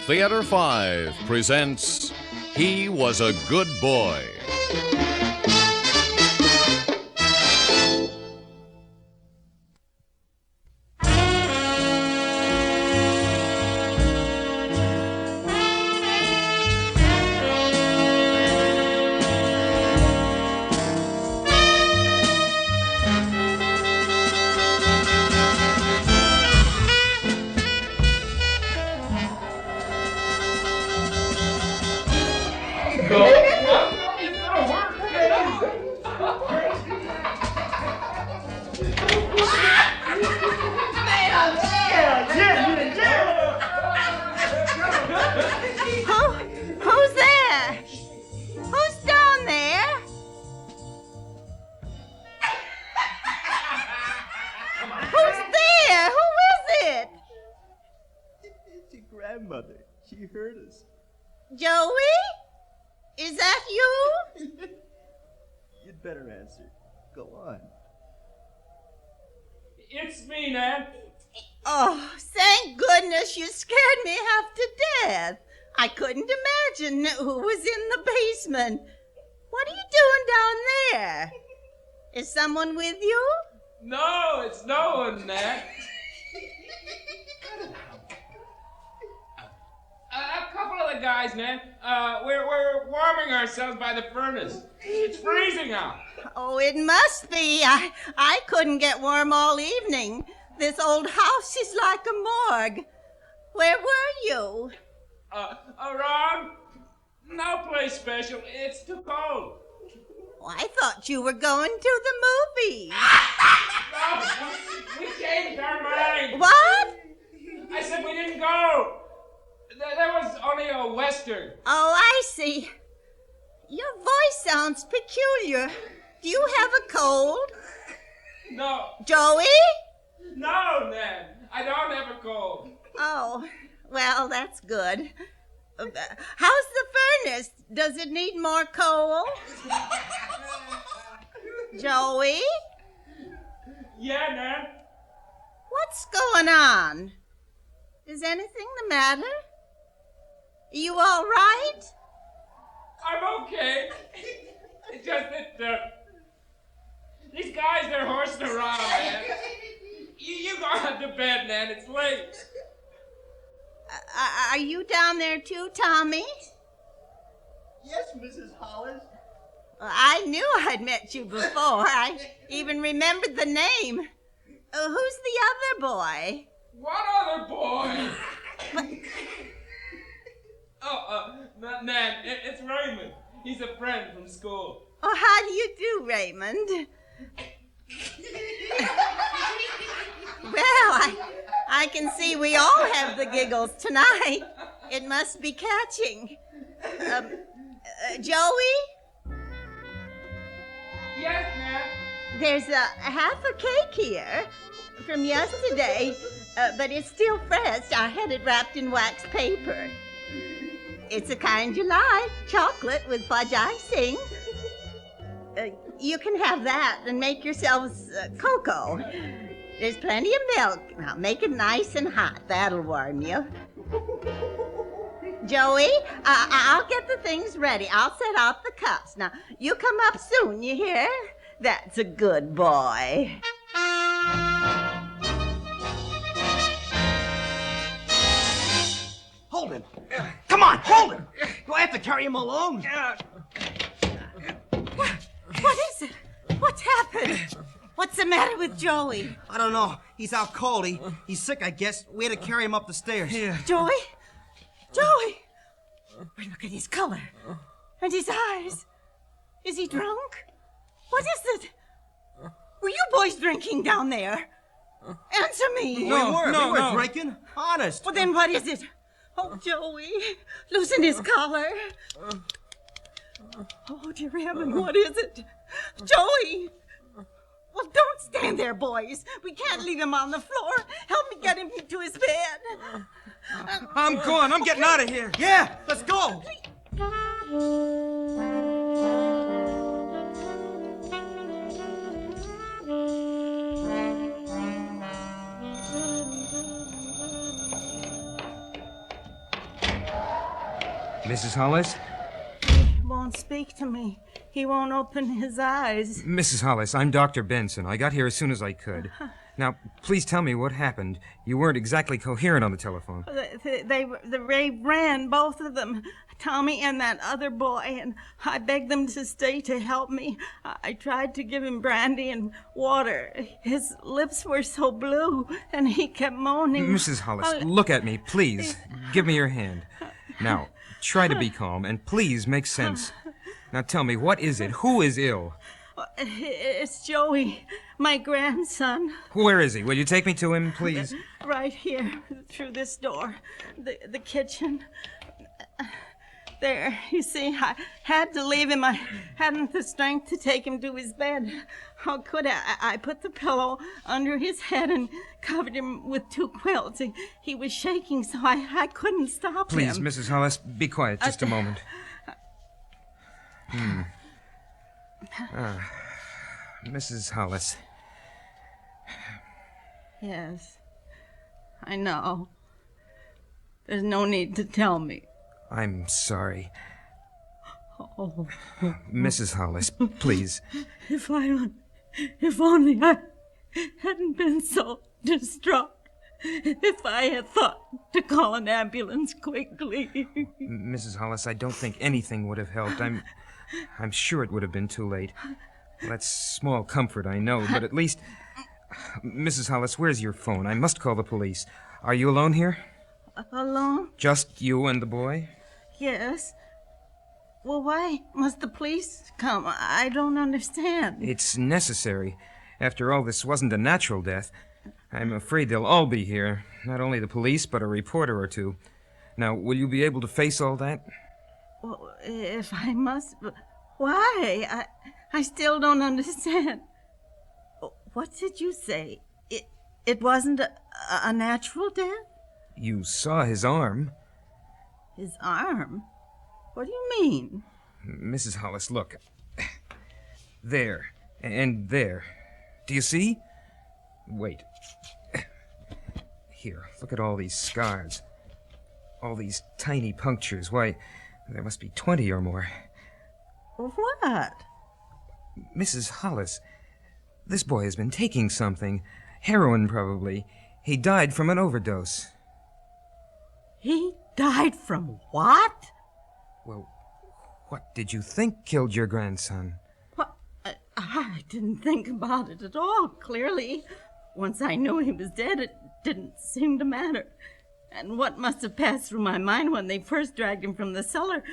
Theater 5 presents He Was a Good Boy. Who's there? Who's down there? Who's there? Who is it? It's your grandmother. She heard us. Joey? Is that you? You'd better answer. Go on. It's me, Nan. Oh, thank goodness you scared me half to death. I couldn't imagine who was in the basement. What are you doing down there? Is someone with you? No, it's no one, Nan. A couple of the guys, Nan. We're warming ourselves by the furnace. It's freezing out. Oh, it must be. I couldn't get warm all evening. This old house is like a morgue. Where were you? Ron, no place special. It's too cold. Oh, I thought you were going to the movies. No, we changed our mind. What? I said we didn't go. There was only a Western. Oh, I see. Your voice sounds peculiar. Do you have a cold? No. Joey? No, Nan. I don't have a cold. Oh, well, that's good. How's the furnace? Does it need more coal? Joey? Yeah, Nan. What's going on? Is anything the matter? You all right? I'm okay. It's just that these guys, they're horsing around, man. You go on to bed, Nan. It's late. Are you down there too, Tommy? Yes, Mrs. Hollis. I knew I'd met you before. I even remembered the name. Who's the other boy? What other boy? Nan, it's Raymond. He's a friend from school. Oh, how do you do, Raymond? Well, I can see we all have the giggles tonight. It must be catching. Joey? Yes, Nan. There's half a cake here from yesterday, but it's still fresh. I had it wrapped in wax paper. It's the kind you like, chocolate with fudge icing. You can have that and make yourselves cocoa. There's plenty of milk. Now, make it nice and hot. That'll warm you. Joey, I'll get the things ready. I'll set out the cups. Now, you come up soon, you hear? That's a good boy. Hold him. Come on, hold him. Do I have to carry him alone? What is it? What's happened? What's the matter with Joey? I don't know. He's out cold. He's sick, I guess. We had to carry him up the stairs. Here. Joey? Joey! Look at his color. And his eyes. Is he drunk? What is it? Were you boys drinking down there? Answer me. We were drinking. Honest. Well, then what is it? Oh, Joey, loosen his collar. Oh, dear heaven, what is it? Joey! Well, don't stand there, boys. We can't leave him on the floor. Help me get him to his bed. I'm going. I'm getting out of here. Yeah, let's go. Mrs. Hollis? He won't speak to me. He won't open his eyes. Mrs. Hollis, I'm Dr. Benson. I got here as soon as I could. Now, please tell me what happened. You weren't exactly coherent on the telephone. They ran, both of them, Tommy and that other boy, and I begged them to stay to help me. I tried to give him brandy and water. His lips were so blue, and he kept moaning. Mrs. Hollis, look at me, please. Give me your hand. Now, try to be calm, and please make sense. Now tell me, what is it? Who is ill? It's Joey, my grandson. Where is he? Will you take me to him, please? Right here, through this door. The kitchen. There, you see, I had to leave him. I hadn't the strength to take him to his bed. How could I? I put the pillow under his head and covered him with 2 quilts. He was shaking, so I couldn't stop him. Please, Mrs. Hollis, be quiet just a moment. Mrs. Hollis. Yes, I know. There's no need to tell me. I'm sorry. Oh. Mrs. Hollis, please. If only I hadn't been so distraught. If I had thought to call an ambulance quickly. Mrs. Hollis, I don't think anything would have helped. I'm sure it would have been too late. Well, that's small comfort, I know, but at least... Mrs. Hollis, where's your phone? I must call the police. Are you alone here? Alone? Just you and the boy? Yes. Well, why must the police come? I don't understand. It's necessary. After all, this wasn't a natural death. I'm afraid they'll all be here. Not only the police, but a reporter or two. Now, will you be able to face all that? Well, if I must... Why? I still don't understand. What did you say? It wasn't a natural death? You saw his arm. His arm? What do you mean? Mrs. Hollis, look. There. And there. Do you see? Wait. Here, look at all these scars. All these tiny punctures. Why, there must be 20 or more. What? Mrs. Hollis, this boy has been taking something. Heroin, probably. He died from an overdose. He died from what? Well, what did you think killed your grandson? What? I didn't think about it at all, clearly. Once I knew he was dead, it didn't seem to matter. And what must have passed through my mind when they first dragged him from the cellar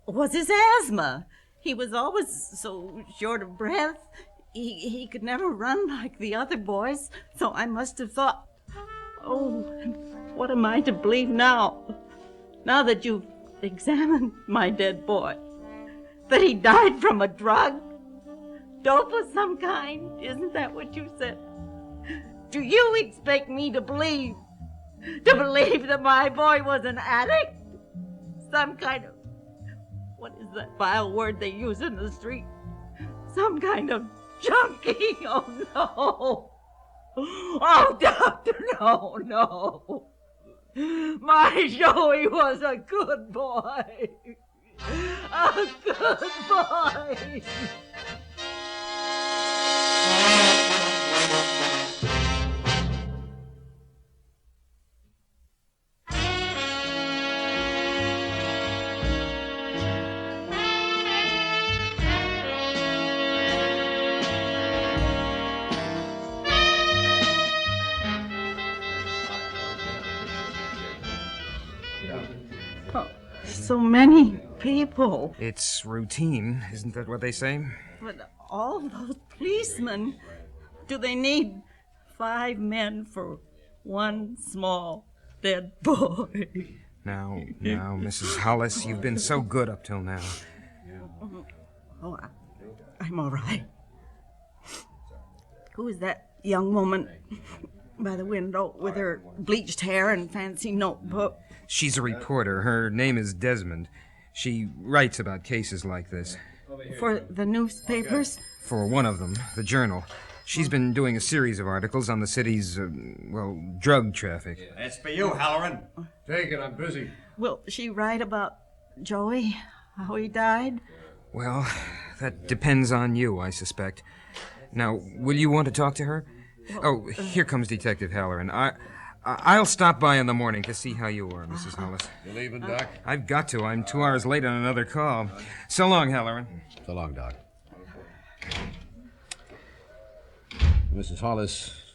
was his asthma. He was always so short of breath. He could never run like the other boys, so I must have thought, oh, what am I to believe now? Now that you've examined my dead boy, that he died from a drug? Dope of some kind? Isn't that what you said? Do you expect me to believe that my boy was an addict? Some kind of, what is that vile word they use in the street? Some kind of junkie? Oh, no. Oh, doctor, no. My Joey was a good boy. A good boy. So many people. It's routine, isn't that what they say? But all those policemen, do they need 5 men for one small dead boy? Now, Mrs. Hollis, you've been so good up till now. Oh, I'm all right. Who is that young woman by the window with her bleached hair and fancy notebook? She's a reporter. Her name is Desmond. She writes about cases like this. For the newspapers? For one of them, the Journal. She's been doing a series of articles on the city's, drug traffic. That's for you, Halloran. Take it, I'm busy. Will she write about Joey, how he died? Well, that depends on you, I suspect. Now, will you want to talk to her? Oh, here comes Detective Halloran. I'll stop by in the morning to see how you are, Mrs. Hollis. You leaving, Doc? I've got to. I'm 2 hours late on another call. So long, Halloran. So long, Doc. Mrs. Hollis,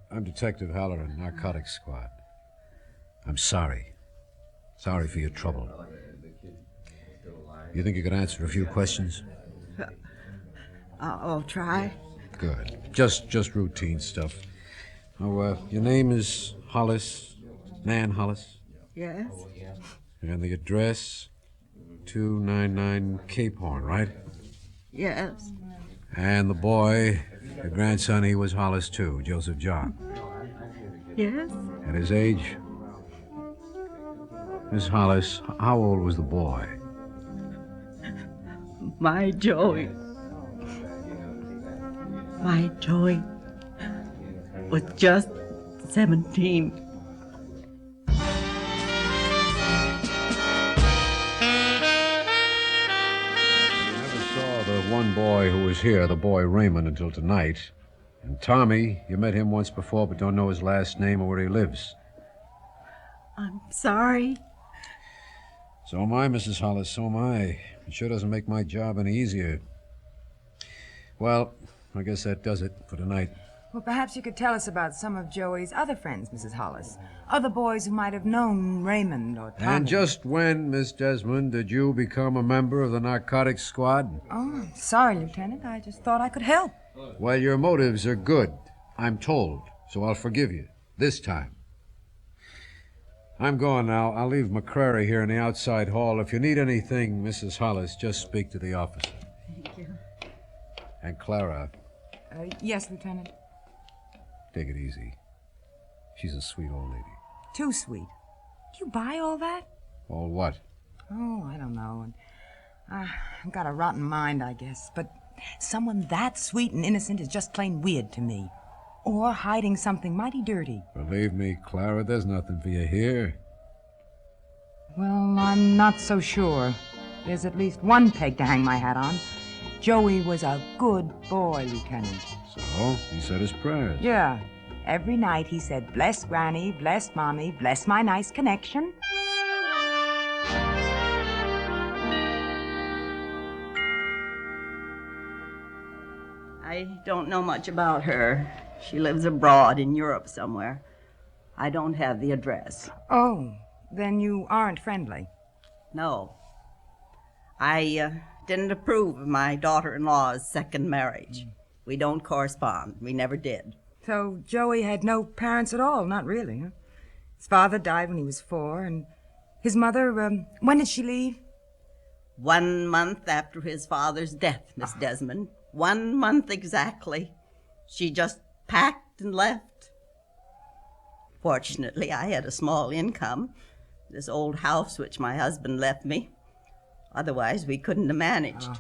I'm Detective Halloran, Narcotics Squad. I'm sorry. Sorry for your trouble. You think you could answer a few questions? I'll try. Good. Just routine stuff. Oh, your name is Hollis, Nan Hollis? Yes? And the address, 299 Cape Horn, right? Yes. And the boy, your grandson, he was Hollis too, Joseph John. Yes? And his age? Miss Hollis, how old was the boy? My Joey. My Joey was just 17. The one boy who was here, the boy Raymond, until tonight. And Tommy, you met him once before but don't know his last name or where he lives. I'm sorry. So am I, Mrs. Hollis, so am I. It sure doesn't make my job any easier. Well, I guess that does it for tonight. Well, perhaps you could tell us about some of Joey's other friends, Mrs. Hollis. Other boys who might have known Raymond or Tommy. And just when, Miss Desmond, did you become a member of the Narcotics Squad? Oh, sorry, Lieutenant. I just thought I could help. Well, your motives are good, I'm told, so I'll forgive you. This time. I'm going now. I'll leave McCrary here in the outside hall. If you need anything, Mrs. Hollis, just speak to the officer. Thank you. And Clara, Yes, Lieutenant. take it easy. She's a sweet old lady. Too sweet. Do you buy all that? All what? Oh, I don't know. I've got a rotten mind, I guess. But someone that sweet and innocent is just plain weird to me. Or hiding something mighty dirty. Believe me, Clara, there's nothing for you here. Well, I'm not so sure. There's at least one peg to hang my hat on. Joey was a good boy, Lieutenant. So, he said his prayers. Yeah. Every night he said, "Bless Granny, bless Mommy, bless my nice connection." I don't know much about her. She lives abroad in Europe somewhere. I don't have the address. Oh, then you aren't friendly. No. I didn't approve of my daughter-in-law's second marriage. We don't correspond. We never did. So Joey had no parents at all, not really, huh? His father died when he was 4, and his mother, when did she leave? 1 month after his father's death, Miss Desmond. 1 month exactly. She just packed and left. Fortunately, I had a small income, this old house which my husband left me. Otherwise, we couldn't have managed.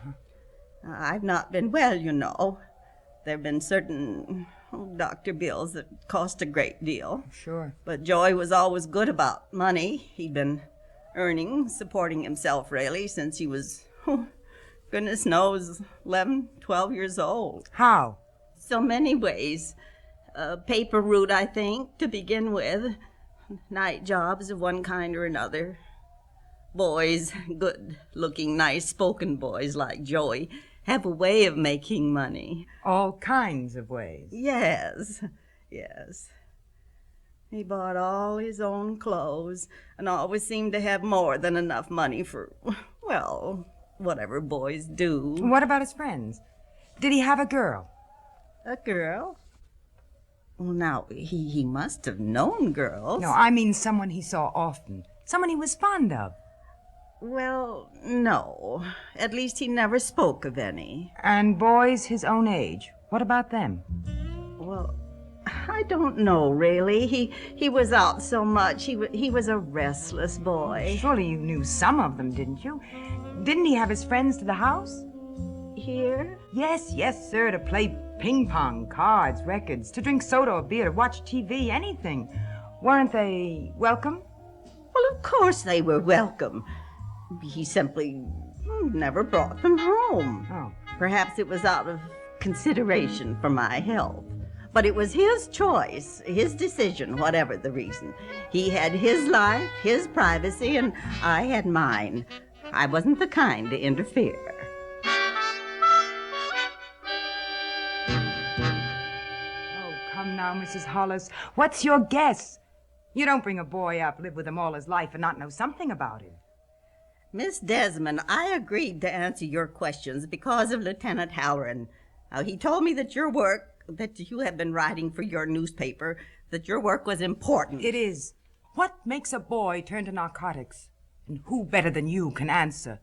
I've not been well, you know. There have been certain doctor bills that cost a great deal. Sure. But Joey was always good about money. He'd been earning, supporting himself, really, since he was, goodness knows, 11, 12 years old. How? So many ways. Paper route, I think, to begin with. Night jobs of one kind or another. Boys, good-looking, nice-spoken boys like Joey, have a way of making money. All kinds of ways. Yes. He bought all his own clothes and always seemed to have more than enough money for, well, whatever boys do. What about his friends? Did he have a girl? A girl? Well, now, he must have known girls. No, I mean someone he saw often. Someone he was fond of. Well, no. At least he never spoke of any. And boys his own age. What about them? Well, I don't know, really. He was out so much. He was a restless boy. Surely you knew some of them, didn't you? Didn't he have his friends to the house? Here? Yes, sir, to play ping pong, cards, records, to drink soda or beer, to watch TV, anything. Weren't they welcome? Well, of course they were welcome. He simply never brought them home. Oh. Perhaps it was out of consideration for my health. But it was his choice, his decision, whatever the reason. He had his life, his privacy, and I had mine. I wasn't the kind to interfere. Oh, come now, Mrs. Hollis. What's your guess? You don't bring a boy up, live with him all his life, and not know something about him. Miss Desmond, I agreed to answer your questions because of Lieutenant Halloran. He told me that you have been writing for your newspaper, that your work was important. It is. What makes a boy turn to narcotics? And who better than you can answer?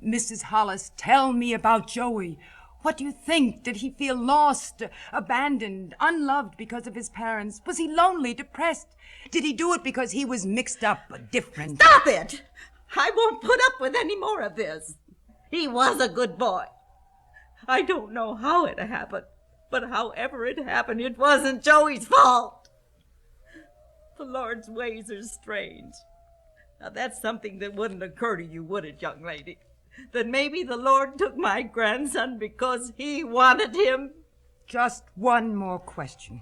Mrs. Hollis, tell me about Joey. What do you think? Did he feel lost, abandoned, unloved because of his parents? Was he lonely, depressed? Did he do it because he was mixed up, different? Stop it! I won't put up with any more of this. He was a good boy. I don't know how it happened, but however it happened, it wasn't Joey's fault. The Lord's ways are strange. Now, that's something that wouldn't occur to you, would it, young lady? That maybe the Lord took my grandson because he wanted him? Just one more question.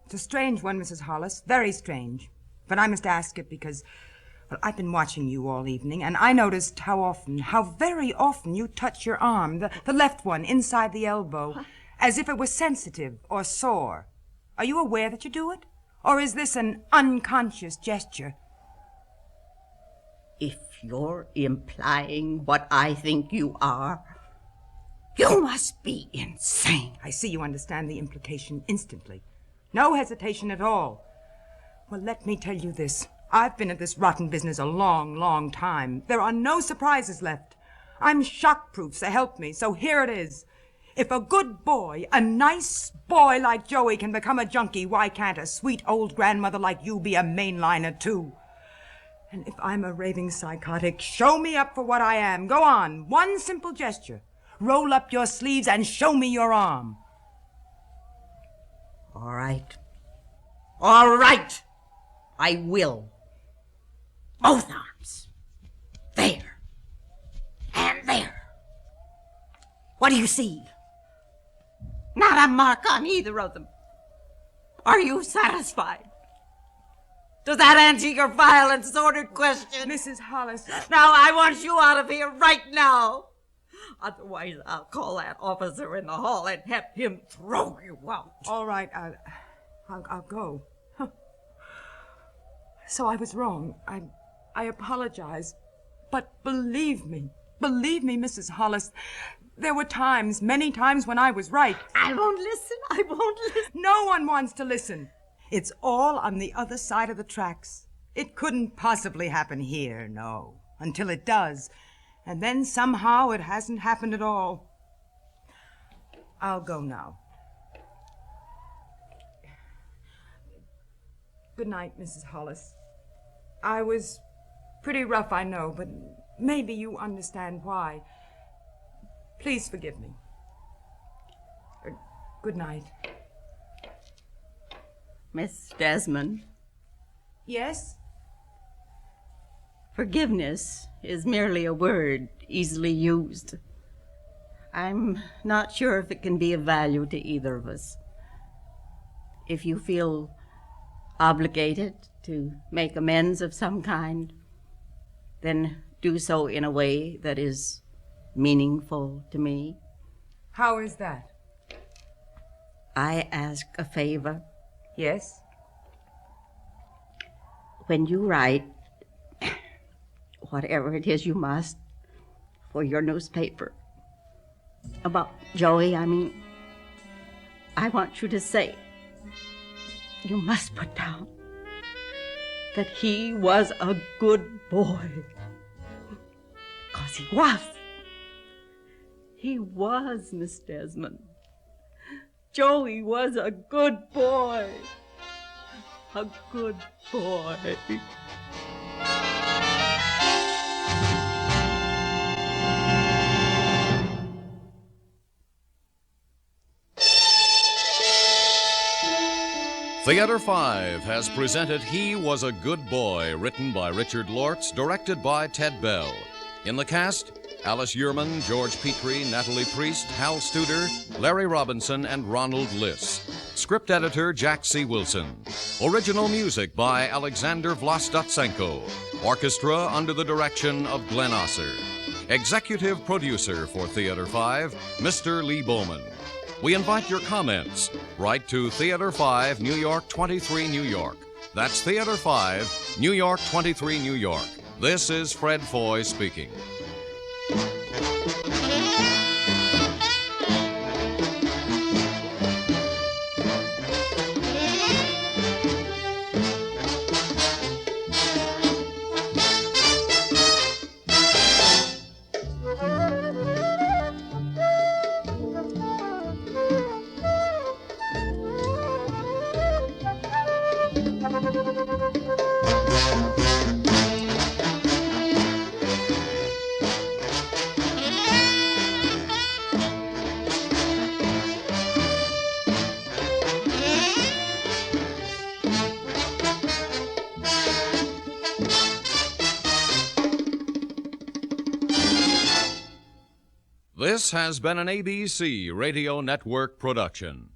It's a strange one, Mrs. Hollis, very strange. But I must ask it because, well, I've been watching you all evening, and I noticed how very often you touch your arm, the left one, inside the elbow, as if it was sensitive or sore. Are you aware that you do it? Or is this an unconscious gesture? If you're implying what I think you are, you must be insane. I see you understand the implication instantly. No hesitation at all. Well, let me tell you this. I've been at this rotten business a long, long time. There are no surprises left. I'm shock-proof, so help me. So here it is. If a good boy, a nice boy like Joey can become a junkie, why can't a sweet old grandmother like you be a mainliner, too? And if I'm a raving psychotic, show me up for what I am. Go on. One simple gesture. Roll up your sleeves and show me your arm. All right. All right. I will. Both arms. There. And there. What do you see? Not a mark on either of them. Are you satisfied? Does that answer your vile and sordid question? Mrs. Hollis. Now I want you out of here right now. Otherwise, I'll call that officer in the hall and have him throw you out. All right, I'll go. Huh. So I was wrong. I apologize. But believe me, Mrs. Hollis, there were times, many times when I was right. I won't listen. I won't listen. No one wants to listen. It's all on the other side of the tracks. It couldn't possibly happen here, no, until it does. And then somehow it hasn't happened at all. I'll go now. Good night, Mrs. Hollis. I was pretty rough, I know, but maybe you understand why. Please forgive me. Good night. Miss Desmond. Yes? Forgiveness is merely a word easily used. I'm not sure if it can be of value to either of us. If you feel obligated to make amends of some kind, then do so in a way that is meaningful to me. How is that? I ask a favor. Yes? When you write, whatever it is you must, for your newspaper, about Joey, I want you to say, you must put down that he was a good boy. Because he was. He was, Miss Desmond. Joey was a good boy. A good boy. Theater 5 has presented He Was a Good Boy, written by Richard Lortz, directed by Ted Bell. In the cast, Alice Yourman, George Petrie, Natalie Priest, Hal Studer, Larry Robinson, and Ronald Liss. Script editor, Jack C. Wilson. Original music by Alexander Vlastotsenko. Orchestra under the direction of Glenn Osser. Executive producer for Theater 5, Mr. Lee Bowman. We invite your comments. Write to Theater 5, New York 23, New York. That's Theater 5, New York 23, New York. This is Fred Foy speaking. This has been an ABC Radio Network production.